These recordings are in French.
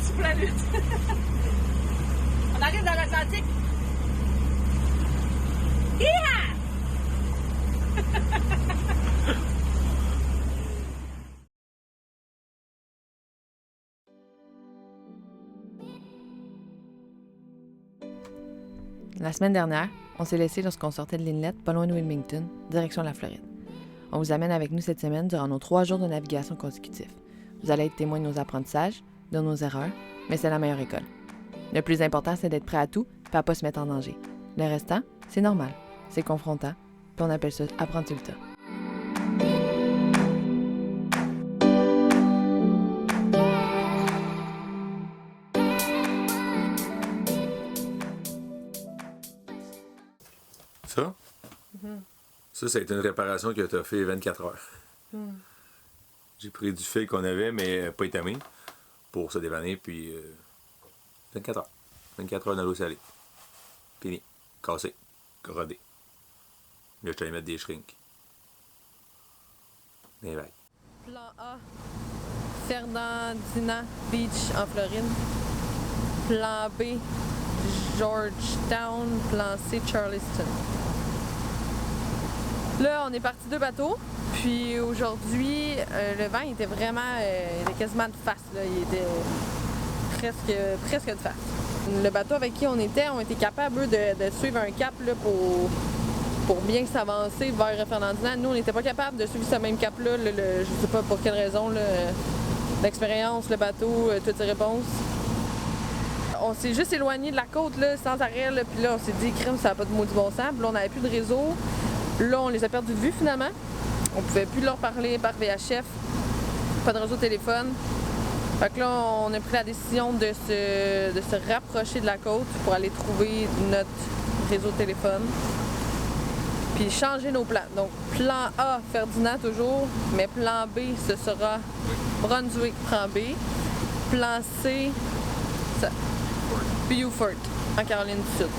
parti pour la lutte. On arrive dans l'Atlantique. Hi-ha! La semaine dernière, on s'est laissé lorsqu'on sortait de l'Inlet, pas loin de Wilmington, direction la Floride. On vous amène avec nous cette semaine durant nos 3 jours de navigation consécutifs. Vous allez être témoin de nos apprentissages, de nos erreurs, mais c'est la meilleure école. Le plus important, c'est d'être prêt à tout et à pas se mettre en danger. Le restant, c'est normal, c'est confrontant, puis on appelle ça apprendre sur le tas. Ça? Ça a été une réparation que tu as fait 24 heures. J'ai pris du fil qu'on avait, mais pas étamé, pour se dévanner, puis 24 heures. 24 heures dans l'eau salée. Fini. Cassé. Rodé. Là, je t'allais mettre des shrinks. Des vagues. Plan A, Fernandina Beach en Floride. Plan B, Georgetown. Plan C, Charleston. Là, on est parti 2 bateaux, puis aujourd'hui, le vent il était vraiment, il était quasiment de face, là. Il était presque de face. Le bateau avec qui on était capables eux, de suivre un cap là, pour bien s'avancer vers Fernandina. Nous, on n'était pas capables de suivre ce même cap-là, je sais pas pour quelle raison, là, l'expérience, le bateau, toutes ces réponses. On s'est juste éloigné de la côte là, sans arrêt, là, puis là, on s'est dit, crème, ça n'a pas de maudit bon sens, puis là, on n'avait plus de réseau. Là, on les a perdus de vue finalement. On pouvait plus leur parler par VHF. Pas de réseau téléphone. Fait que là, on a pris la décision de se rapprocher de la côte pour aller trouver notre réseau téléphone. Puis changer nos plans. Donc, plan A, Ferdinand toujours, mais plan B, ce sera Brunswick, plan B. Plan C, Beaufort, en Caroline du Sud.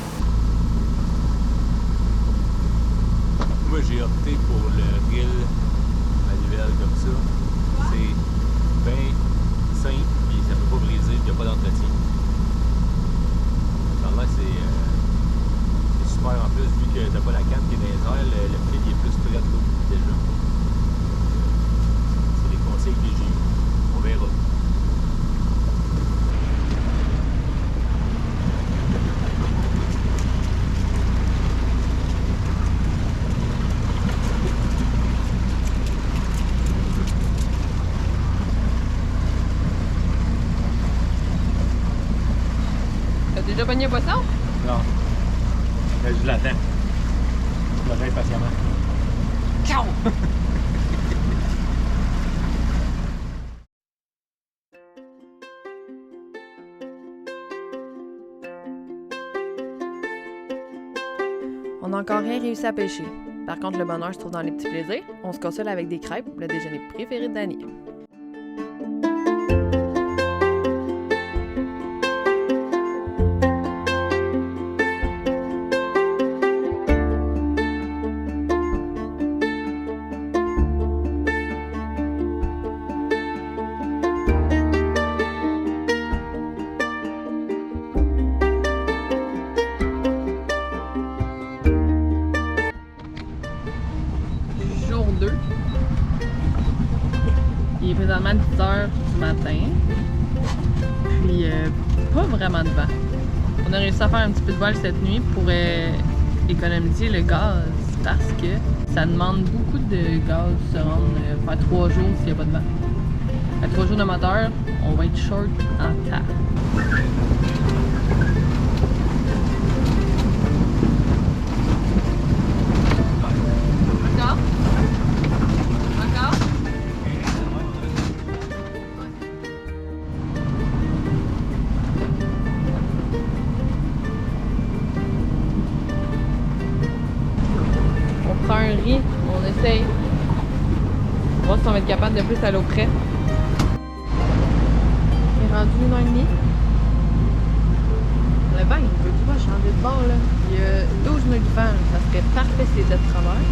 Moi, j'ai opté pour le grill manuel comme ça. C'est bien simple, puis ça ne peut pas briser, il n'y a pas d'entretien. Là, c'est super en plus, vu que tu n'as pas la canne qui est dans les airs, le fil est plus près de l'eau déjà. C'est les conseils que j'ai eus. On verra. Déjà pogné un poisson? Non. Je l'attends. Je l'attends patiemment. Ciao! On n'a encore rien réussi à pêcher. Par contre, le bonheur se trouve dans les petits plaisirs. On se console avec des crêpes, le déjeuner préféré de Dani. Jour 2. Il est présentement 10 h du matin. Puis pas vraiment de vent. On a réussi à faire un petit peu de voile cette nuit pour économiser le gaz parce que ça demande beaucoup de gaz de se rendre faire 3 jours s'il n'y a pas de vent. À 3 jours de moteur, on va être short en temps. Encore? Encore? On prend un riz, on essaye. On va voir si on va être capable de plus aller au près. On est rendu 1h30. Le vent, il veut tout pas changer de bord là. Il y a 12 nœuds de vent, ça serait parfait si c'était de travers.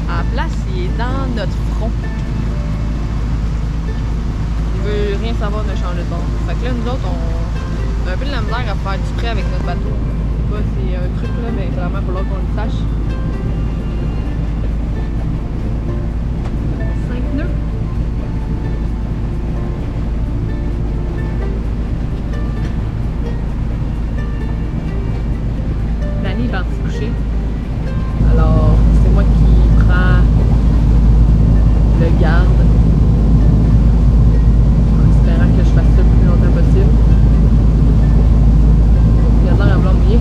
À la place, il est dans notre front. Il veut rien ça va, on a changé de bord. Fait que là, nous autres, on a un peu de la misère à faire du prêt avec notre bateau. C'est un truc là, mais vraiment pour l'autre qu'on le sache. 5 nœuds. Danny est parti se coucher. Alors, c'est moi qui prends le garde. En espérant que je fasse ça le plus longtemps possible. Il y a de l'air à blanc mouillé.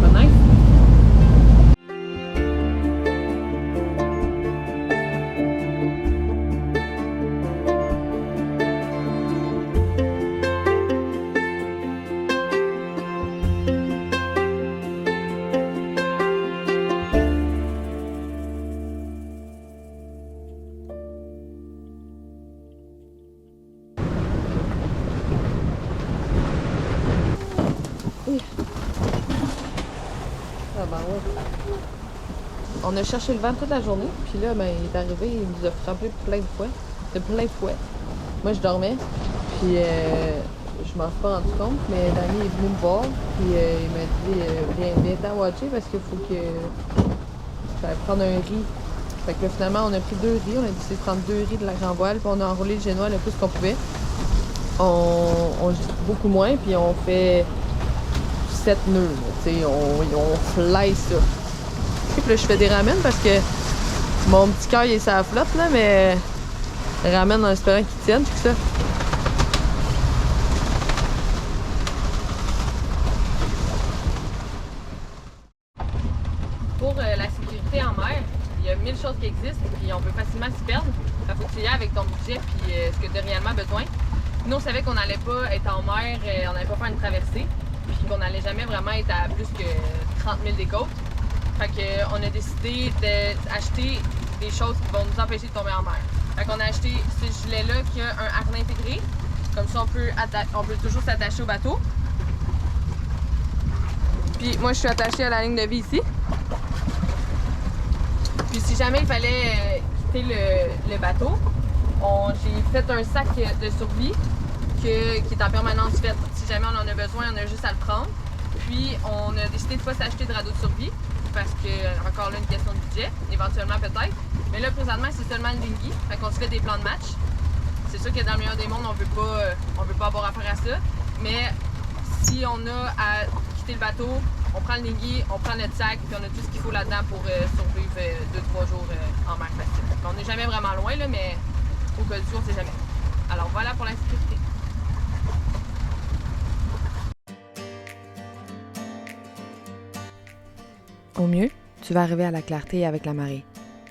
Pas nice. Ah ben ouais. On a cherché le vent toute la journée, puis là, ben, il est arrivé, il nous a frappé plein de fouet. Moi, je dormais, puis je m'en suis pas rendu compte, mais Danny est venu me voir, puis il m'a dit viens t'en watcher parce qu'il faut que j'aille prendre un riz. Fait que là, finalement, on a pris 2 riz, on a décidé de prendre 2 riz de la grand voile, puis on a enroulé le génois le plus qu'on pouvait. On gît beaucoup moins, puis on fait 7 nœuds, tu sais, on fly ça. Puis là, je fais des ramen parce que mon petit cœur, il est sur la flotte, là, mais ramen en espérant qu'il tienne, tout ça. Pour la sécurité en mer, il y a 1000 choses qui existent, puis on peut facilement s'y perdre. Il faut que tu y ailles avec ton budget, puis ce que tu as réellement besoin. Nous, on savait qu'on n'allait pas être en mer, on n'allait pas faire une traversée, puis qu'on n'allait jamais vraiment être à plus que 30 000 des côtes. Fait qu'on a décidé d'acheter des choses qui vont nous empêcher de tomber en mer. Fait qu'on a acheté ce gilet-là qui a un harnais intégré. Comme ça, on peut toujours s'attacher au bateau. Puis moi, je suis attachée à la ligne de vie ici. Puis si jamais il fallait quitter le bateau, j'ai fait un sac de survie qui est en permanence fait. Si jamais on en a besoin, on a juste à le prendre. Puis on a décidé de ne pas s'acheter de radeau de survie parce que, encore là, une question de budget, éventuellement peut-être. Mais là, présentement, c'est seulement le dinghy. Fait qu'on se fait des plans de match. C'est sûr que dans le meilleur des mondes, on veut pas avoir affaire à ça. Mais si on a à quitter le bateau, on prend le dinghy, on prend notre sac, puis on a tout ce qu'il faut là-dedans pour survivre 2-3 jours en mer facile. On n'est jamais vraiment loin, là, mais au cas où, on ne sait jamais. Alors voilà pour la sécurité. Au mieux, tu vas arriver à la clarté avec la marée.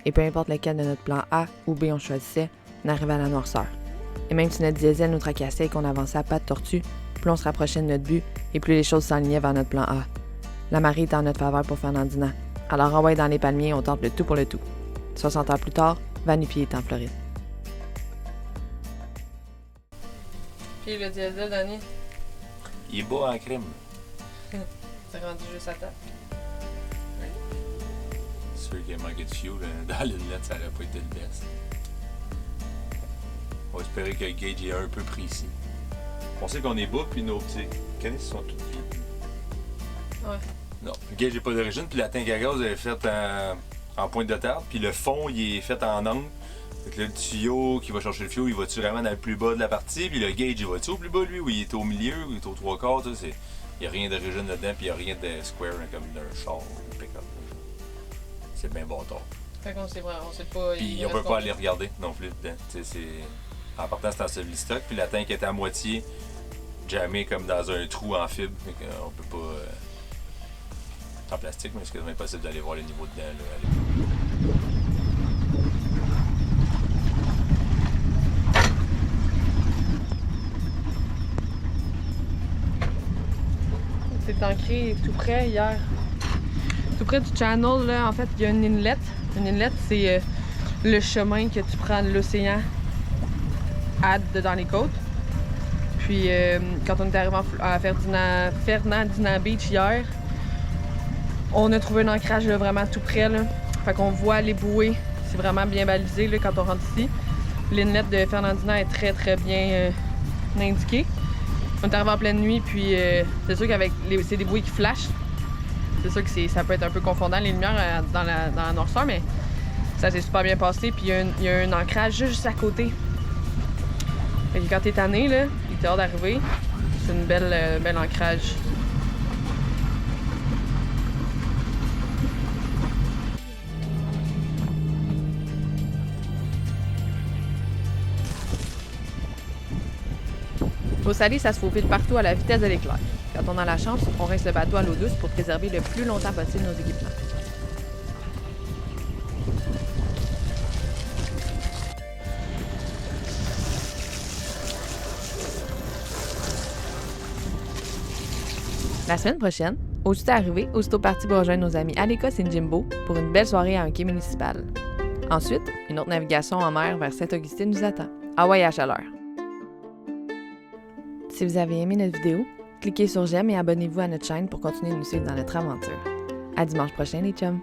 Et peu importe lequel de notre plan A ou B on choisissait, on arrivait à la noirceur. Et même si notre diesel nous tracassait et qu'on avançait à pas de tortue, plus on se rapprochait de notre but et plus les choses s'enlignaient vers notre plan A. La marée est en notre faveur pour Fernandina. Alors envoyé dans les palmiers, on tente le tout pour le tout. 60 heures plus tard, Vanupié est en Floride. Puis le diesel, Danny, Il est bas en crème. c'est rendu juste à table. C'est sûr qu'il a manqué de fuel dans l'inlet, ça n'aurait pas été le best. On va espérer que le gauge est un peu précis. On sait qu'on est bas, puis nos petits canisses sont toutes vides. Ouais. Non, le gauge n'est pas d'origine, puis la tank à gaz est faite en pointe de table, puis le fond il est fait en angle. Fait que là, le tuyau qui va chercher le fuel, il va-tu vraiment dans le plus bas de la partie, puis le gauge il va-tu au plus bas lui, ou il est au milieu, ou il est au 3/4, il n'y a rien d'origine là-dedans, puis il n'y a rien de square comme d'un char, un pick-up. C'est bien bon tort. Fait qu'on sait vraiment, on sait pas. Puis on peut pas aller regarder non plus dedans. En partant, c'est en semi-stock, puis la tank est à moitié jammée comme dans un trou en fibre. Fait qu'on peut pas. En plastique, mais c'est quasiment impossible d'aller voir le niveau dedans. Là, C'est ancré tout près hier. Tout près du channel, là, en fait, il y a une inlet. Une inlet, c'est le chemin que tu prends de l'océan dans les côtes. Puis, quand on est arrivé à Fernandina Beach hier, on a trouvé un ancrage là, vraiment tout près. Là. Fait qu'on voit les bouées. C'est vraiment bien balisé là, quand on rentre ici. L'inlet de Fernandina est très très bien indiqué. On est arrivé en pleine nuit, puis c'est sûr qu'avec c'est des bruits qui flashent. C'est sûr que ça peut être un peu confondant, les lumières dans la noirceur, mais ça s'est super bien passé. Puis il y a un ancrage juste à côté. Fait que quand t'es tanné, là, puis t'es hors d'arriver, c'est une belle ancrage. L'eau salée, ça se faufile partout à la vitesse de l'éclair. Quand on a la chance, on rince le bateau à l'eau douce pour préserver le plus longtemps possible nos équipements. La semaine prochaine, aussitôt arrivé, aussitôt parti pour rejoindre nos amis Alécos et Jimbo pour une belle soirée à un quai municipal. Ensuite, une autre navigation en mer vers Sainte-Augustine nous attend. Hawaï à chaleur. Si vous avez aimé notre vidéo, cliquez sur j'aime et abonnez-vous à notre chaîne pour continuer de nous suivre dans notre aventure. À dimanche prochain les chums!